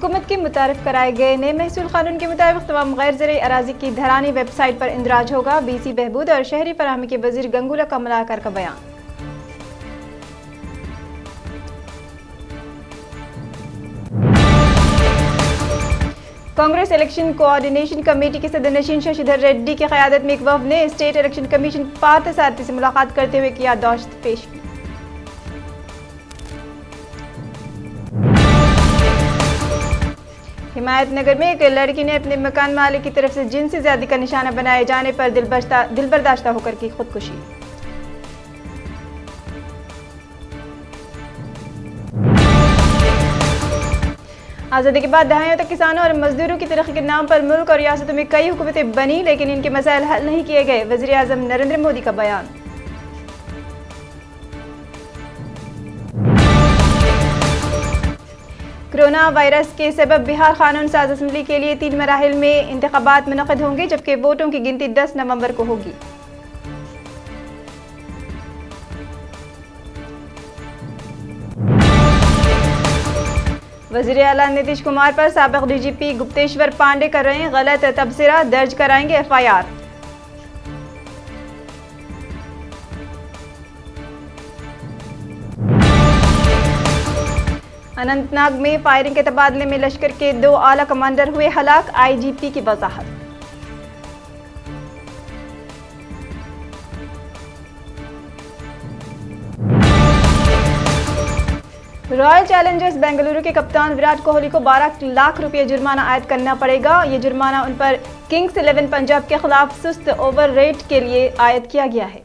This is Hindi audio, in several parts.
हुकूमत के मुतारिफ कराए गए नए महसूल कानून के मुताबिक तमाम गैर ज़रूरी अराजी की धरानी वेबसाइट पर इंदराज होगा। BC बहबूद और शहरी फराहमी के वजीर गंगूला कमलाकर का बयान। कांग्रेस इलेक्शन कोऑर्डिनेशन कमेटी के सदर नशीन शशिधर रेड्डी की क़यादत में एक वफ़द ने स्टेट इलेक्शन कमीशन पार्थ सारथी से मुलाकात करते हुए किया दौश्त पेश की। हिमायत नगर में एक लड़की ने अपने मकान मालिक की तरफ से जिनसी ज़्यादती का निशाना बनाए जाने पर दिलबर्दाश्ता होकर की खुदकुशी। आज़ादी के बाद दहाइयों तक किसानों और मजदूरों की तरक्की के नाम पर मुल्क और रियासतों में कई हुकूमतें बनी, लेकिन इनके मसाइल हल नहीं किए गए। वज़ीर आज़म नरेंद्र मोदी का बयान। कोरोना वायरस के सबब बिहार कानून साज असम्बली के लिए 3 मराहिल में इंतखाबात मुनक़िद होंगे, जबकि वोटों की गिनती 10 नवंबर को होगी। वज़ीर आला नीतीश कुमार पर साबिक़ DGP गुप्तेश्वर पांडे कर रहे हैं गलत तबसरा, दर्ज कराएंगे FIR। अनंतनाग में फायरिंग के तबादले में लश्कर के 2 आला कमांडर हुए हलाक, IGP की वजाहत। रॉयल चैलेंजर्स बेंगलुरु के कप्तान विराट कोहली को 12 लाख रुपये जुर्माना आयद करना पड़ेगा। ये जुर्माना उन पर किंग्स 11 पंजाब के खिलाफ सुस्त ओवर रेट के लिए आयद किया गया है।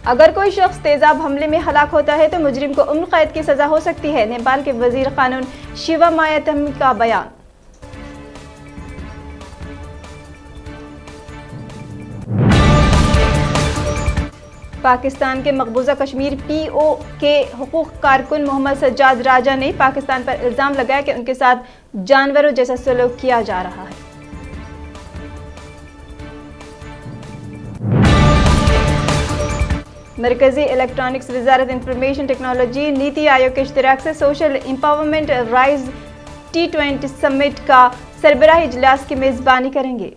अगर कोई शख्स तेजाब हमले में हलाक होता है तो मुजरिम को उम्र कैद की सजा हो सकती है। नेपाल के वजीर कानून शिवा मायावती का बयान। पाकिस्तान के मकबूजा कश्मीर POK हुकूक कारकुन मोहम्मद सज्जाद राजा ने पाकिस्तान पर इल्जाम लगाया कि उनके साथ जानवरों जैसा सलूक किया जा रहा है। मरकजी इलेक्ट्रॉनिक्स वजारत इंफॉर्मेशन टेक्नोलॉजी नीति आयोग के इश्तिराक से social empowerment rise T20 summit का सरबराही इजलास की मेजबानी करेंगे।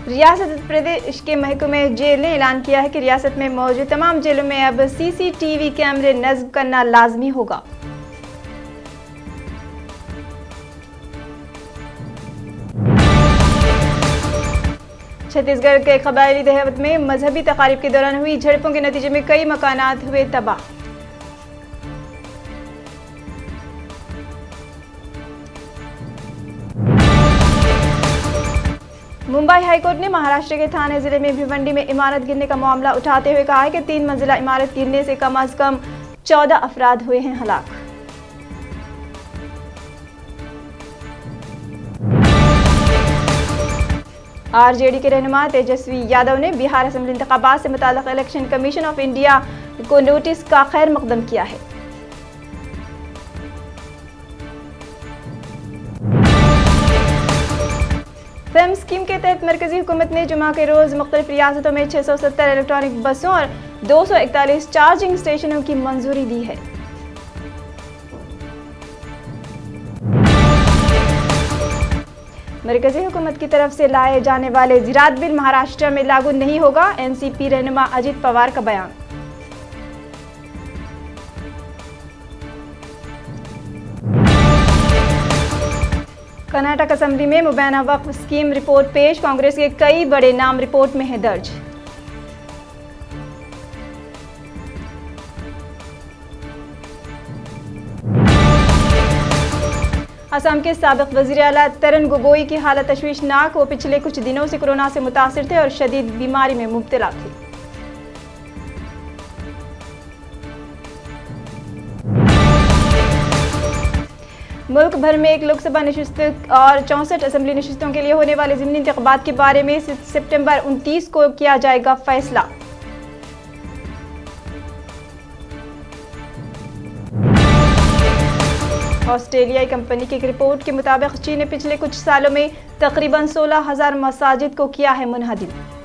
रियासत प्रदेश के महकमे जेल ने ऐलान किया है कि रियासत में मौजूद तमाम जेलों में अब CCTV कैमरे नस्ब करना लाजमी होगा। छत्तीसगढ़ के कबायली देहात में मजहबी तकारीब के दौरान हुई झड़पों के नतीजे में कई मकानात हुए तबाह। मुंबई हाईकोर्ट ने महाराष्ट्र के ठाणे जिले में भिवंडी में इमारत गिरने का मामला उठाते हुए कहा है कि 3 मंजिला इमारत गिरने से कम 14 अफराद हुए हैं हलाक। RJD के रहनुमा तेजस्वी यादव ने बिहार असेंबली इंतखाबात से मुताल्लिक इलेक्शन कमीशन ऑफ इंडिया को नोटिस का खैर मकदम किया है। फेम स्कीम के तहत मरकजी हुकूमत ने जुमा के रोज मुख्तलिफ रियासतों में 670 इलेक्ट्रॉनिक बसों और 241 चार्जिंग स्टेशनों की मंजूरी दी है। मरकजी हुकूमत की तरफ से लाए जाने वाले ज़राअत बिल महाराष्ट्र में लागू नहीं होगा। NCP रहनुमा अजित पवार का बयान। कर्नाटक असेंबली में मुबैना वक्फ स्कीम रिपोर्ट पेश, कांग्रेस के कई बड़े नाम रिपोर्ट में है दर्ज। असम के साबिक़ वज़ीर आला तरन गोगोई की हालत तशवीशनाक। वो पिछले कुछ दिनों से कोरोना से मुतासिर थे और शदीद बीमारी में मुब्तला थे। मुल्क भर में एक लोकसभा नशिस्त और 64 असेंबली नशिस्तों के लिए होने वाले ज़िमनी इंतख़ाबात के बारे में सितंबर 29 को किया जाएगा फैसला। ऑस्ट्रेलियाई कंपनी की एक रिपोर्ट के मुताबिक चीन ने पिछले कुछ सालों में तकरीबन 16,000 मसाजिद को किया है मुनहदिम।